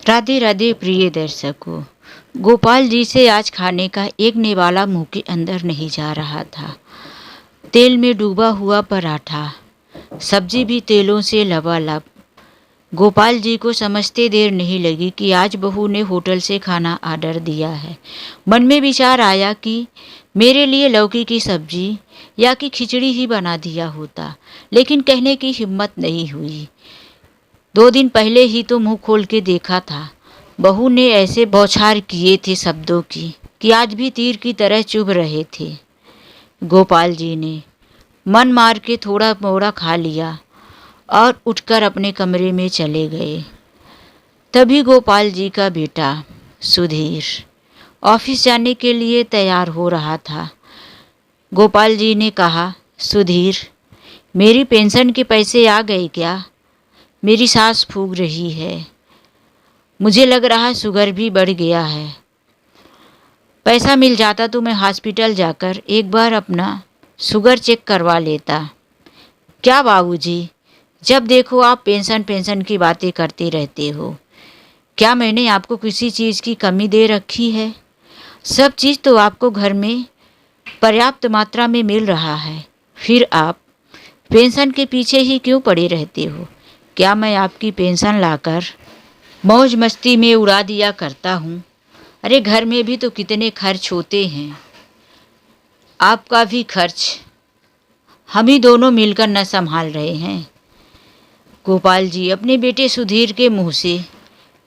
राधे राधे प्रिय दर्शकों। गोपाल जी से आज खाने का एक निवाला मुंह के अंदर नहीं जा रहा था। तेल में डूबा हुआ पराठा, सब्जी भी तेलों से लबालब। गोपाल जी को समझते देर नहीं लगी कि आज बहू ने होटल से खाना ऑर्डर दिया है। मन में विचार आया कि मेरे लिए लौकी की सब्जी या कि खिचड़ी ही बना दिया होता, लेकिन कहने की हिम्मत नहीं हुई। 2 दिन पहले ही तो मुंह खोल के देखा था। बहू ने ऐसे बौछार किए थे शब्दों की कि आज भी तीर की तरह चुभ रहे थे। गोपाल जी ने मन मार के थोड़ा मोड़ा खा लिया और उठकर अपने कमरे में चले गए। तभी गोपाल जी का बेटा सुधीर ऑफिस जाने के लिए तैयार हो रहा था। गोपाल जी ने कहा, सुधीर, मेरी पेंशन के पैसे आ गए क्या? मेरी सांस फूक रही है। मुझे लग रहा शुगर भी बढ़ गया है। पैसा मिल जाता तो मैं हॉस्पिटल जाकर एक बार अपना शुगर चेक करवा लेता। क्या बाबूजी, जब देखो आप पेंशन पेंशन की बातें करते रहते हो। क्या मैंने आपको किसी चीज़ की कमी दे रखी है? सब चीज़ तो आपको घर में पर्याप्त मात्रा में मिल रहा है, फिर आप पेंशन के पीछे ही क्यों पड़े रहते हो? क्या मैं आपकी पेंशन लाकर मौज मस्ती में उड़ा दिया करता हूँ? अरे घर में भी तो कितने खर्च होते हैं। आपका भी खर्च हम ही दोनों मिलकर न संभाल रहे हैं। गोपाल जी अपने बेटे सुधीर के मुंह से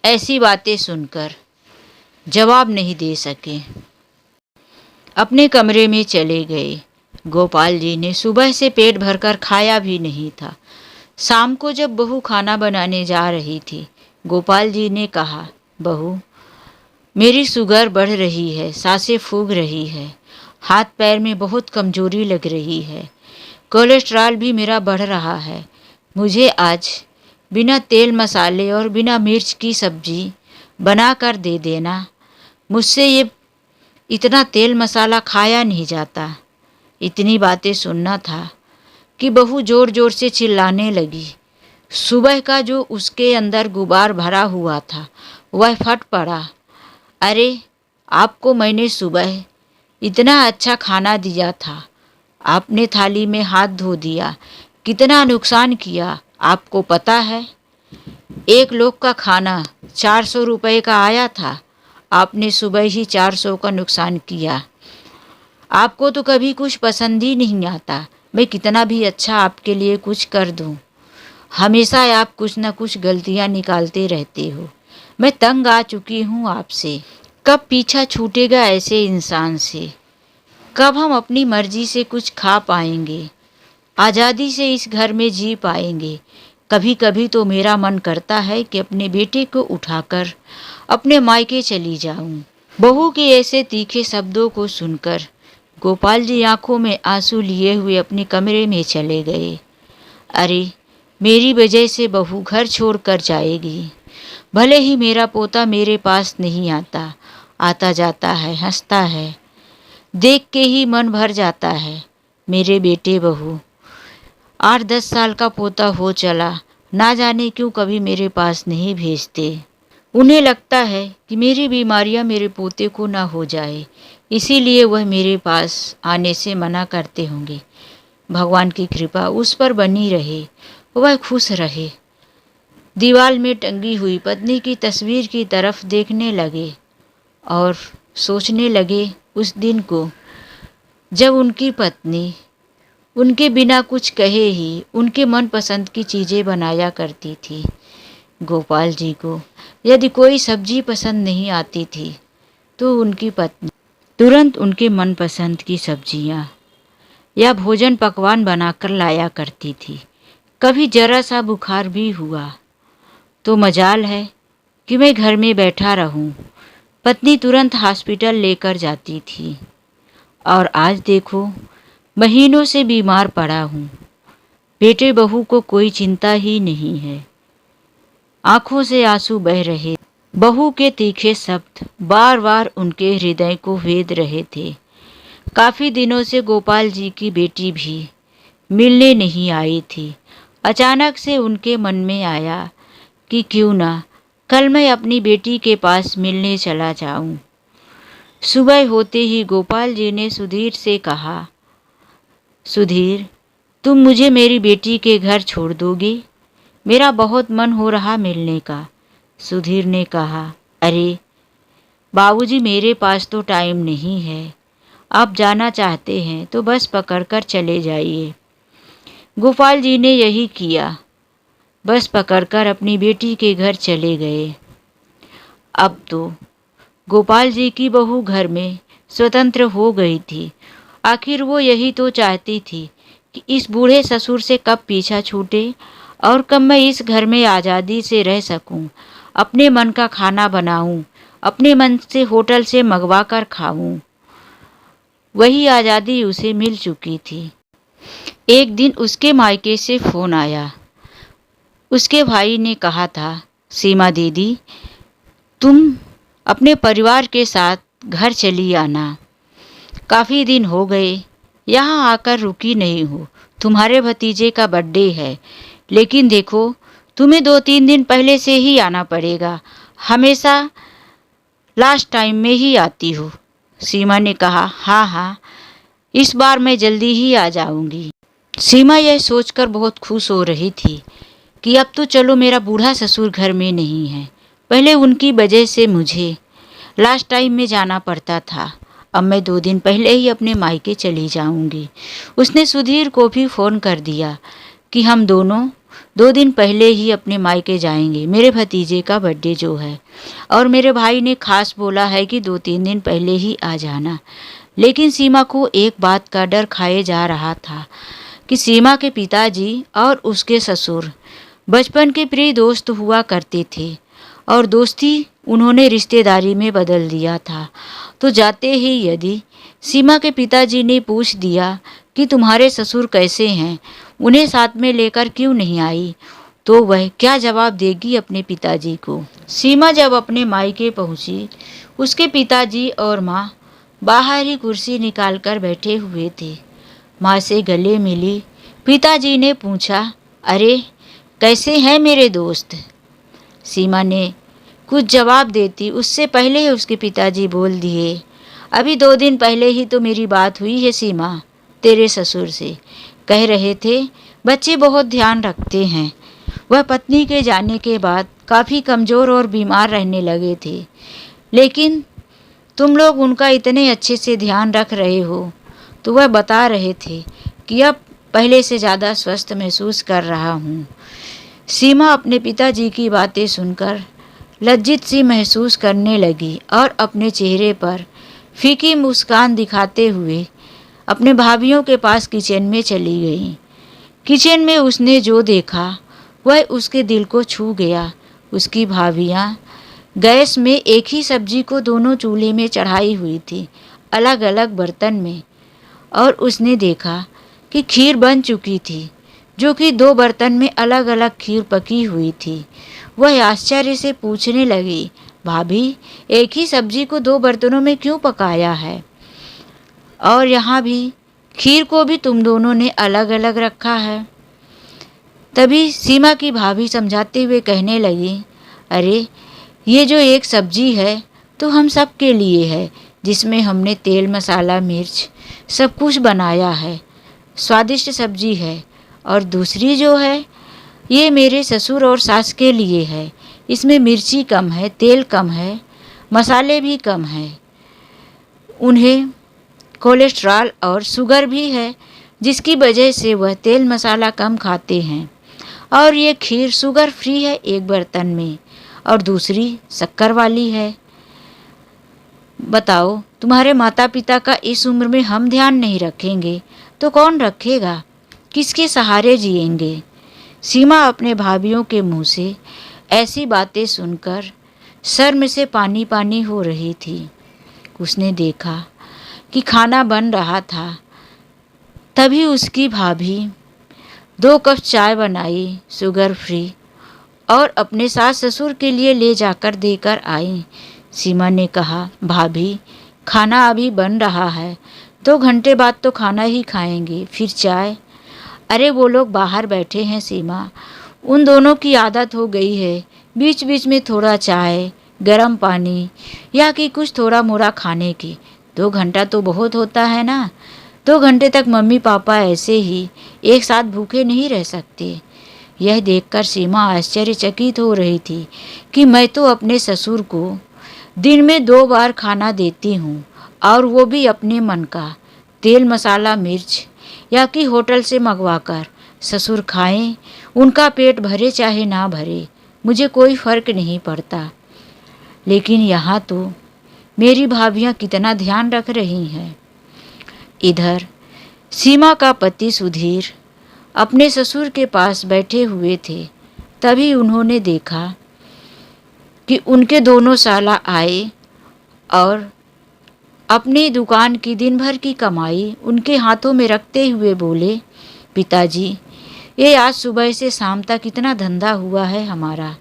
ऐसी बातें सुनकर जवाब नहीं दे सके। अपने कमरे में चले गए। गोपाल जी ने सुबह से पेट भरकर खाया भी नहीं था। शाम को जब बहू खाना बनाने जा रही थी, गोपाल जी ने कहा, बहू, मेरी शुगर बढ़ रही है, सांसें फूक रही है, हाथ पैर में बहुत कमजोरी लग रही है, कोलेस्ट्रॉल भी मेरा बढ़ रहा है। मुझे आज बिना तेल मसाले और बिना मिर्च की सब्जी बना कर दे देना। मुझसे ये इतना तेल मसाला खाया नहीं जाता। इतनी बातें सुनना था कि बहू ज़ोर ज़ोर से चिल्लाने लगी। सुबह का जो उसके अंदर गुबार भरा हुआ था वह फट पड़ा। अरे, आपको मैंने सुबह इतना अच्छा खाना दिया था, आपने थाली में हाथ धो दिया। कितना नुकसान किया आपको पता है? एक लोग का खाना 400 रुपये का आया था, आपने सुबह ही 400 का नुकसान किया। आपको तो कभी कुछ पसंद ही नहीं आता। मैं कितना भी अच्छा आपके लिए कुछ कर दूं, हमेशा आप कुछ न कुछ गलतियां निकालते रहते हो। मैं तंग आ चुकी हूँ आपसे। कब पीछा छूटेगा ऐसे इंसान से? कब हम अपनी मर्जी से कुछ खा पाएंगे, आज़ादी से इस घर में जी पाएंगे? कभी कभी तो मेरा मन करता है कि अपने बेटे को उठाकर अपने मायके चली जाऊं। बहू के ऐसे तीखे शब्दों को सुनकर गोपाल जी आंखों में आंसू लिए हुए अपने कमरे में चले गए। अरे, मेरी वजह से बहू घर छोड़कर जाएगी। भले ही मेरा पोता मेरे पास नहीं आता, आता जाता है, हंसता है, देख के ही मन भर जाता है। मेरे बेटे बहू 8-10 साल का पोता हो चला, ना जाने क्यों कभी मेरे पास नहीं भेजते। उन्हें लगता है कि मेरी बीमारियां मेरे पोते को ना हो जाए, इसीलिए वह मेरे पास आने से मना करते होंगे। भगवान की कृपा उस पर बनी रहे, वह खुश रहे। दीवार में टंगी हुई पत्नी की तस्वीर की तरफ देखने लगे और सोचने लगे उस दिन को जब उनकी पत्नी उनके बिना कुछ कहे ही उनके मनपसंद की चीज़ें बनाया करती थी। गोपाल जी को यदि कोई सब्जी पसंद नहीं आती थी तो उनकी पत्नी तुरंत उनके मनपसंद की सब्जियां या भोजन पकवान बनाकर लाया करती थी। कभी जरा सा बुखार भी हुआ तो मजाल है कि मैं घर में बैठा रहूं, पत्नी तुरंत हॉस्पिटल लेकर जाती थी। और आज देखो, महीनों से बीमार पड़ा हूँ। बेटे बहू को कोई चिंता ही नहीं है। आंखों से आंसू बह रहे। बहू के तीखे शब्द बार बार उनके हृदय को वेध रहे थे। काफ़ी दिनों से गोपाल जी की बेटी भी मिलने नहीं आई थी। अचानक से उनके मन में आया कि क्यों ना कल मैं अपनी बेटी के पास मिलने चला जाऊं। सुबह होते ही गोपाल जी ने सुधीर से कहा, सुधीर, तुम मुझे मेरी बेटी के घर छोड़ दोगे? मेरा बहुत मन हो रहा मिलने का। सुधीर ने कहा, अरे बाबूजी, मेरे पास तो टाइम नहीं है। आप जाना चाहते हैं तो बस पकड़कर चले जाइए। गोपाल जी ने यही किया, बस पकड़कर अपनी बेटी के घर चले गए। अब तो गोपाल जी की बहू घर में स्वतंत्र हो गई थी। आखिर वो यही तो चाहती थी कि इस बूढ़े ससुर से कब पीछा छूटे और कब मैं इस घर में आज़ादी से रह सकूं, अपने मन का खाना बनाऊं, अपने मन से होटल से मंगवा कर खाऊं। वही आज़ादी उसे मिल चुकी थी। एक दिन उसके मायके से फ़ोन आया। उसके भाई ने कहा था, सीमा दीदी, तुम अपने परिवार के साथ घर चली आना। काफ़ी दिन हो गए यहाँ आकर रुकी नहीं हो। तुम्हारे भतीजे का बर्थडे है, लेकिन देखो तुम्हें 2-3 दिन पहले से ही आना पड़ेगा। हमेशा लास्ट टाइम में ही आती हो। सीमा ने कहा, हाँ हाँ, इस बार मैं जल्दी ही आ जाऊंगी। सीमा यह सोचकर बहुत खुश हो रही थी कि अब तो चलो मेरा बूढ़ा ससुर घर में नहीं है। पहले उनकी वजह से मुझे लास्ट टाइम में जाना पड़ता था। अब मैं 2 दिन पहले ही अपने मायके चली जाऊंगी। उसने सुधीर को भी फ़ोन कर दिया कि हम दोनों 2 दिन पहले ही अपने मायके जाएंगे, मेरे भतीजे का बर्थडे जो है। और मेरे भाई ने खास बोला है कि 2-3 दिन पहले ही आ जाना। लेकिन सीमा को एक बात का डर खाए जा रहा था कि सीमा के पिताजी और उसके ससुर बचपन के प्रिय दोस्त हुआ करते थे और दोस्ती उन्होंने रिश्तेदारी में बदल दिया था। तो जाते ही यदि सीमा के पिताजी ने पूछ दिया कि तुम्हारे ससुर कैसे हैं, उन्हें साथ में लेकर क्यों नहीं आई, तो वह क्या जवाब देगी अपने पिताजी को। सीमा जब अपने मायके पहुंची, उसके पिताजी और माँ बाहर ही कुर्सी निकालकर बैठे हुए थे। माँ से गले मिली। पिताजी ने पूछा, अरे कैसे हैं मेरे दोस्त? सीमा ने कुछ जवाब देती उससे पहले ही उसके पिताजी बोल दिए, अभी 2 दिन पहले ही तो मेरी बात हुई है सीमा, तेरे ससुर से। कह रहे थे बच्चे बहुत ध्यान रखते हैं। वह पत्नी के जाने के बाद काफ़ी कमज़ोर और बीमार रहने लगे थे, लेकिन तुम लोग उनका इतने अच्छे से ध्यान रख रहे हो। तो वह बता रहे थे कि अब पहले से ज़्यादा स्वस्थ महसूस कर रहा हूँ। सीमा अपने पिताजी की बातें सुनकर लज्जित सी महसूस करने लगी और अपने चेहरे पर फीकी मुस्कान दिखाते हुए अपने भाभियों के पास किचन में चली गई। किचन में उसने जो देखा वह उसके दिल को छू गया। उसकी भाभियाँ गैस में एक ही सब्जी को दोनों चूल्हे में चढ़ाई हुई थी, अलग अलग बर्तन में, और उसने देखा कि खीर बन चुकी थी, जो कि 2 बर्तन में अलग अलग खीर पकी हुई थी। वह आश्चर्य से पूछने लगी, भाभी, एक ही सब्जी को 2 बर्तनों में क्यों पकाया है? और यहाँ भी खीर को भी तुम दोनों ने अलग अलग रखा है। तभी सीमा की भाभी समझाते हुए कहने लगी, अरे ये जो एक सब्जी है तो हम सब के लिए है, जिसमें हमने तेल मसाला मिर्च सब कुछ बनाया है, स्वादिष्ट सब्जी है। और दूसरी जो है ये मेरे ससुर और सास के लिए है, इसमें मिर्ची कम है, तेल कम है, मसाले भी कम है। उन्हें कोलेस्ट्रॉल और शुगर भी है, जिसकी वजह से वह तेल मसाला कम खाते हैं। और ये खीर शुगर फ्री है एक बर्तन में, और दूसरी शक्कर वाली है। बताओ, तुम्हारे माता पिता का इस उम्र में हम ध्यान नहीं रखेंगे तो कौन रखेगा? किसके सहारे जिएंगे? सीमा अपने भाभियों के मुंह से ऐसी बातें सुनकर शर्म से पानी पानी हो रही थी। उसने देखा कि खाना बन रहा था। तभी उसकी भाभी 2 कप चाय बनाई, शुगर फ्री, और अपने सास ससुर के लिए ले जाकर देकर आई। सीमा ने कहा, भाभी, खाना अभी बन रहा है, 2 घंटे बाद तो खाना ही खाएंगे, फिर चाय। अरे वो लोग बाहर बैठे हैं सीमा, उन दोनों की आदत हो गई है बीच बीच में थोड़ा चाय, गरम पानी या कि कुछ थोड़ा मोड़ा खाने की। 2 घंटा तो बहुत होता है ना। 2 घंटे तक मम्मी पापा ऐसे ही एक साथ भूखे नहीं रह सकते। यह देखकर सीमा आश्चर्यचकित हो रही थी कि मैं तो अपने ससुर को दिन में 2 बार खाना देती हूँ, और वो भी अपने मन का। तेल मसाला मिर्च या कि होटल से मंगवाकर ससुर खाएं, उनका पेट भरे चाहे ना भरे, मुझे कोई फर्क नहीं पड़ता। लेकिन यहाँ तो मेरी भाभियाँ कितना ध्यान रख रही हैं। इधर सीमा का पति सुधीर अपने ससुर के पास बैठे हुए थे। तभी उन्होंने देखा कि उनके दोनों साला आए और अपनी दुकान की दिन भर की कमाई उनके हाथों में रखते हुए बोले, पिताजी, ये आज सुबह से शाम तक इतना धंधा हुआ है हमारा।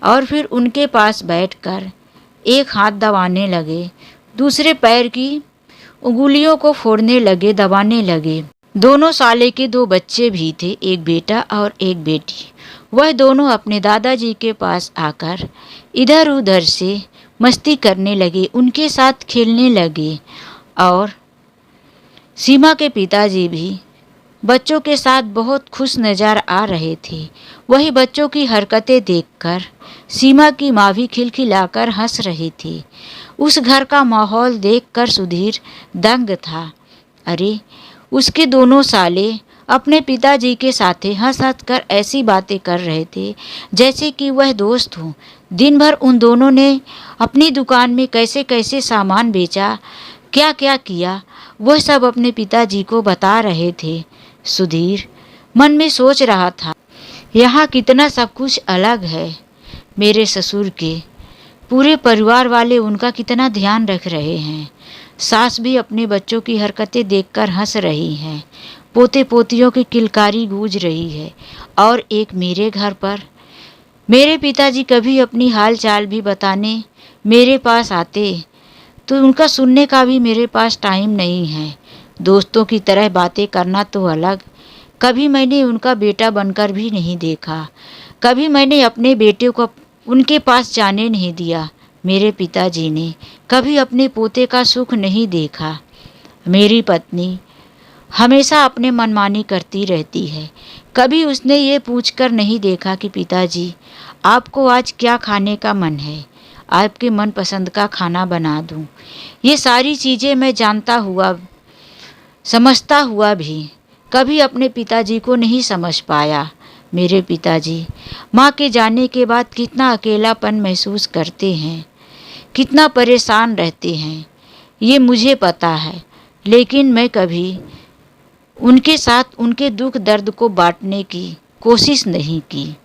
और फिर उनके पास बैठकर एक हाथ दबाने लगे, दूसरे पैर की उंगलियों को फोड़ने लगे, दबाने लगे। दोनों साले के 2 बच्चे भी थे, एक बेटा और एक बेटी। वह दोनों अपने दादाजी के पास आकर इधर उधर से मस्ती करने लगे, उनके साथ खेलने लगे। और सीमा के पिताजी भी बच्चों के साथ बहुत खुश नजर आ रहे थे। वही बच्चों की हरकतें देखकर सीमा की माँ भी खिलखिलाकर हंस रही थी। उस घर का माहौल देखकर सुधीर दंग था। अरे, उसके दोनों साले अपने पिताजी के साथ हंस हंस कर ऐसी बातें कर रहे थे जैसे कि वह दोस्त हों। दिन भर उन दोनों ने अपनी दुकान में कैसे कैसे सामान बेचा, क्या क्या किया, वह सब अपने पिताजी को बता रहे थे। सुधीर मन में सोच रहा था, यहाँ कितना सब कुछ अलग है। मेरे ससुर के पूरे परिवार वाले उनका कितना ध्यान रख रहे हैं। सास भी अपने बच्चों की हरकतें देखकर हंस रही हैं। पोते पोतियों की किलकारी गूंज रही है। और एक मेरे घर पर मेरे पिताजी कभी अपनी हाल चाल भी बताने मेरे पास आते तो उनका सुनने का भी मेरे पास टाइम नहीं है। दोस्तों की तरह बातें करना तो अलग, कभी मैंने उनका बेटा बनकर भी नहीं देखा। कभी मैंने अपने बेटे को उनके पास जाने नहीं दिया। मेरे पिताजी ने कभी अपने पोते का सुख नहीं देखा। मेरी पत्नी हमेशा अपने मनमानी करती रहती है। कभी उसने ये पूछकर नहीं देखा कि पिताजी, आपको आज क्या खाने का मन है, आपके मनपसंद का खाना बना दूं। ये सारी चीज़ें मैं जानता हुआ, समझता हुआ भी कभी अपने पिताजी को नहीं समझ पाया। मेरे पिताजी माँ के जाने के बाद कितना अकेलापन महसूस करते हैं, कितना परेशान रहते हैं, ये मुझे पता है। लेकिन मैं कभी उनके साथ उनके दुख दर्द को बांटने की कोशिश नहीं की।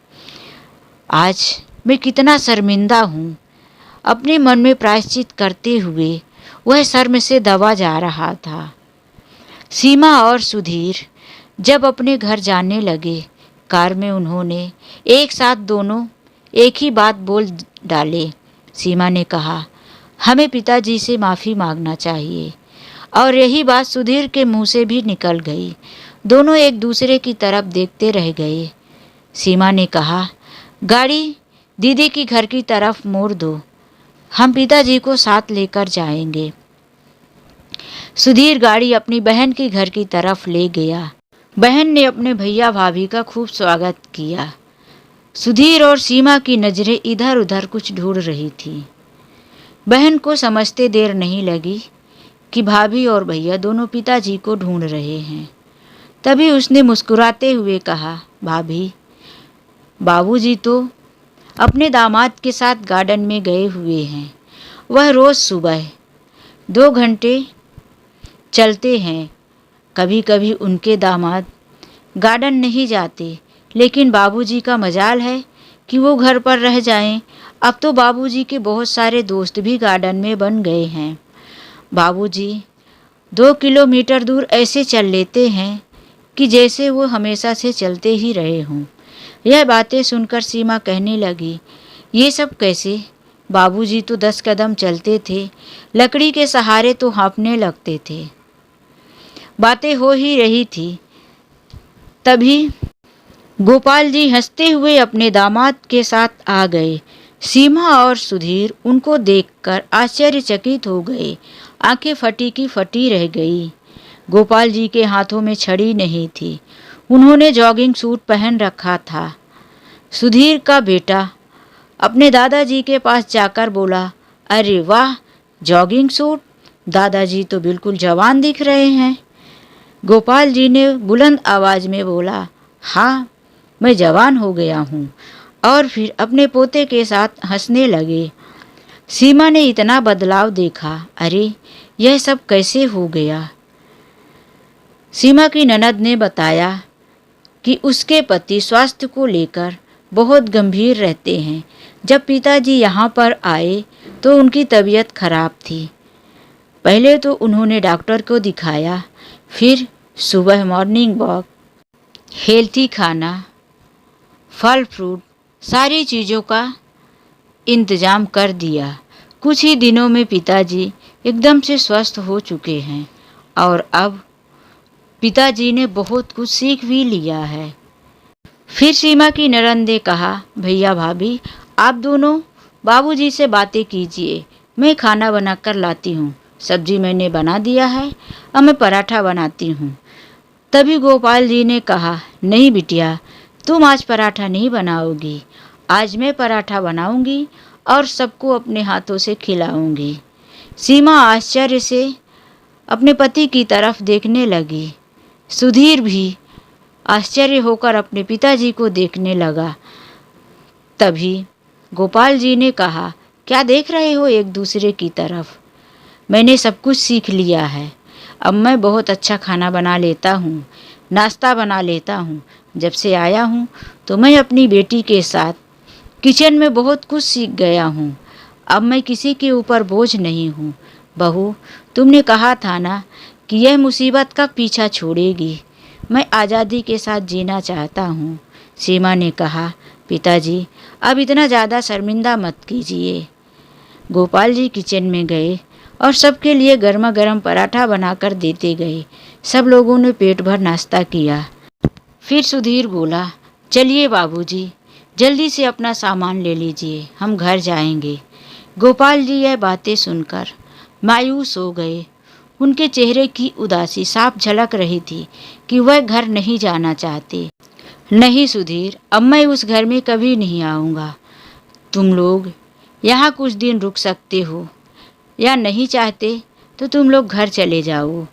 आज मैं कितना शर्मिंदा हूँ। अपने मन में प्रायश्चित करते हुए वह शर्म से दबा जा रहा था। सीमा और सुधीर जब अपने घर जाने लगे, कार में उन्होंने एक साथ दोनों एक ही बात बोल डाले। सीमा ने कहा, हमें पिताजी से माफ़ी मांगना चाहिए। और यही बात सुधीर के मुंह से भी निकल गई। दोनों एक दूसरे की तरफ देखते रह गए। सीमा ने कहा, गाड़ी दीदी की घर की तरफ मोड़ दो, हम पिताजी को साथ लेकर जाएंगे। सुधीर गाड़ी अपनी बहन के घर की तरफ ले गया। बहन ने अपने भैया भाभी का खूब स्वागत किया। सुधीर और सीमा की नज़रें इधर उधर कुछ ढूंढ रही थी। बहन को समझते देर नहीं लगी कि भाभी और भैया दोनों पिताजी को ढूंढ रहे हैं। तभी उसने मुस्कुराते हुए कहा, भाभी, बाबूजी तो अपने दामाद के साथ गार्डन में गए हुए हैं। वह रोज़ सुबह 2 घंटे चलते हैं। कभी कभी उनके दामाद गार्डन नहीं जाते, लेकिन बाबूजी का मजाल है कि वो घर पर रह जाएं। अब तो बाबूजी के बहुत सारे दोस्त भी गार्डन में बन गए हैं। बाबूजी 2 किलोमीटर दूर ऐसे चल लेते हैं कि जैसे वो हमेशा से चलते ही रहे हों। यह बातें सुनकर सीमा कहने लगी, ये सब कैसे? बाबूजी तो 10 कदम चलते थे, लकड़ी के सहारे तो हाँफने लगते थे। बातें हो ही रही थी, तभी गोपाल जी हंसते हुए अपने दामाद के साथ आ गए। सीमा और सुधीर उनको देखकर आश्चर्यचकित हो गए। आंखें फटी की फटी रह गई। गोपाल जी के हाथों में छड़ी नहीं थी। उन्होंने जॉगिंग सूट पहन रखा था। सुधीर का बेटा अपने दादाजी के पास जाकर बोला, अरे वाह, जॉगिंग सूट! दादाजी तो बिल्कुल जवान दिख रहे हैं। गोपाल जी ने बुलंद आवाज में बोला, हाँ, मैं जवान हो गया हूँ। और फिर अपने पोते के साथ हंसने लगे। सीमा ने इतना बदलाव देखा। अरे, यह सब कैसे हो गया? सीमा की ननद ने बताया कि उसके पति स्वास्थ्य को लेकर बहुत गंभीर रहते हैं। जब पिताजी यहाँ पर आए तो उनकी तबीयत खराब थी। पहले तो उन्होंने डॉक्टर को दिखाया, फिर सुबह मॉर्निंग वॉक, हेल्थी खाना, फल फ्रूट, सारी चीज़ों का इंतज़ाम कर दिया। कुछ ही दिनों में पिताजी एकदम से स्वस्थ हो चुके हैं और अब पिताजी ने बहुत कुछ सीख भी लिया है। फिर सीमा की ननद ने कहा, भैया भाभी, आप दोनों बाबूजी से बातें कीजिए, मैं खाना बनाकर लाती हूँ। सब्जी मैंने बना दिया है, अब मैं पराठा बनाती हूँ। तभी गोपाल जी ने कहा, नहीं बिटिया, तुम आज पराठा नहीं बनाओगी। आज मैं पराठा बनाऊंगी और सबको अपने हाथों से खिलाऊंगी। सीमा आश्चर्य से अपने पति की तरफ देखने लगी। सुधीर भी आश्चर्य होकर अपने पिताजी को देखने लगा। तभी गोपाल जी ने कहा, क्या देख रहे हो एक दूसरे की तरफ? मैंने सब कुछ सीख लिया है। अब मैं बहुत अच्छा खाना बना लेता हूँ, नाश्ता बना लेता हूँ। जब से आया हूँ तो मैं अपनी बेटी के साथ किचन में बहुत कुछ सीख गया हूँ। अब मैं किसी के ऊपर बोझ नहीं हूँ। बहू, तुमने कहा था ना कि यह मुसीबत कब पीछा छोड़ेगी। मैं आज़ादी के साथ जीना चाहता हूँ। सीमा ने कहा, पिताजी, अब इतना ज़्यादा शर्मिंदा मत कीजिए। गोपाल जी किचन में गए और सबके लिए गर्मा गर्म पराठा बनाकर देते गए। सब लोगों ने पेट भर नाश्ता किया। फिर सुधीर बोला, चलिए बाबूजी, जल्दी से अपना सामान ले लीजिए, हम घर जाएंगे। गोपाल जी यह बातें सुनकर मायूस हो गए। उनके चेहरे की उदासी साफ झलक रही थी कि वह घर नहीं जाना चाहते। नहीं सुधीर, अब मैं उस घर में कभी नहीं आऊँगा। तुम लोग यहाँ कुछ दिन रुक सकते हो या नहीं चाहते तो तुम लोग घर चले जाओ।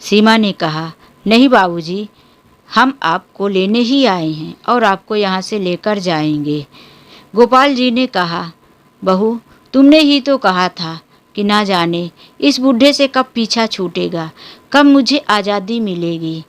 सीमा ने कहा, नहीं बाबूजी, हम आपको लेने ही आए हैं और आपको यहाँ से लेकर जाएंगे। गोपाल जी ने कहा, बहू, तुमने ही तो कहा था कि ना जाने इस बूढ़े से कब पीछा छूटेगा, कब मुझे आज़ादी मिलेगी।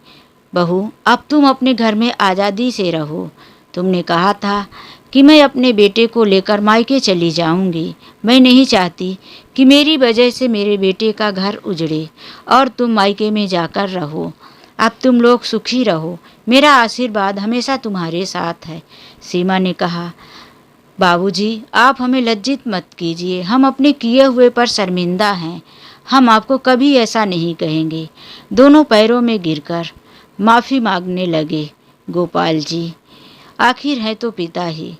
बहू, अब तुम अपने घर में आज़ादी से रहो। तुमने कहा था कि मैं अपने बेटे को लेकर मायके चली जाऊंगी। मैं नहीं चाहती कि मेरी वजह से मेरे बेटे का घर उजड़े और तुम मायके में जाकर रहो। अब तुम लोग सुखी रहो, मेरा आशीर्वाद हमेशा तुम्हारे साथ है। सीमा ने कहा, बाबूजी, आप हमें लज्जित मत कीजिए, हम अपने किए हुए पर शर्मिंदा हैं। हम आपको कभी ऐसा नहीं कहेंगे। दोनों पैरों में गिरकर माफ़ी मांगने लगे। गोपाल जी आखिर है तो पिता ही।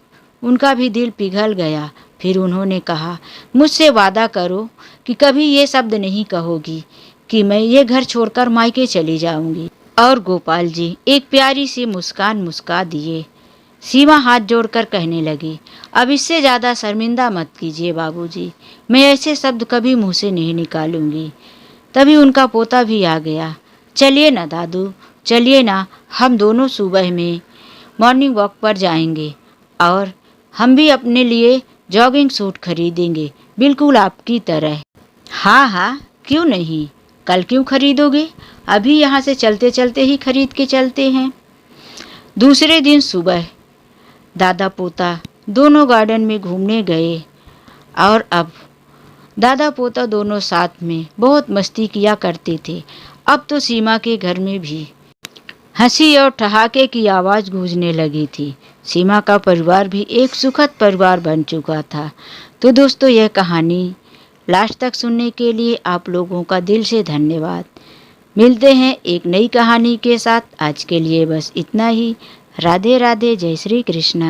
उनका भी दिल पिघल गया। फिर उन्होंने कहा, मुझसे वादा करो कि कभी ये शब्द नहीं कहोगी कि मैं ये घर छोड़कर मायके चली जाऊंगी। और गोपाल जी एक प्यारी सी मुस्कान मुस्का दिए। सीमा हाथ जोड़कर कहने लगी, अब इससे ज़्यादा शर्मिंदा मत कीजिए बाबूजी, मैं ऐसे शब्द कभी मुँह से नहीं निकालूंगी। तभी उनका पोता भी आ गया। चलिए ना दादू, चलिए ना, हम दोनों सुबह में मॉर्निंग वॉक पर जाएंगे और हम भी अपने लिए जॉगिंग सूट खरीदेंगे, बिल्कुल आपकी तरह। हाँ हाँ, क्यों नहीं, कल क्यों खरीदोगे? अभी यहाँ से चलते चलते ही खरीद के चलते हैं। दूसरे दिन सुबह दादा पोता दोनों गार्डन में घूमने गए और अब दादा पोता दोनों साथ में बहुत मस्ती किया करते थे। अब तो सीमा के घर में भी हंसी और ठहाके की आवाज़ गूंजने लगी थी। सीमा का परिवार भी एक सुखद परिवार बन चुका था। तो दोस्तों, यह कहानी लास्ट तक सुनने के लिए आप लोगों का दिल से धन्यवाद। मिलते हैं एक नई कहानी के साथ। आज के लिए बस इतना ही। राधे राधे, जय श्री कृष्ण।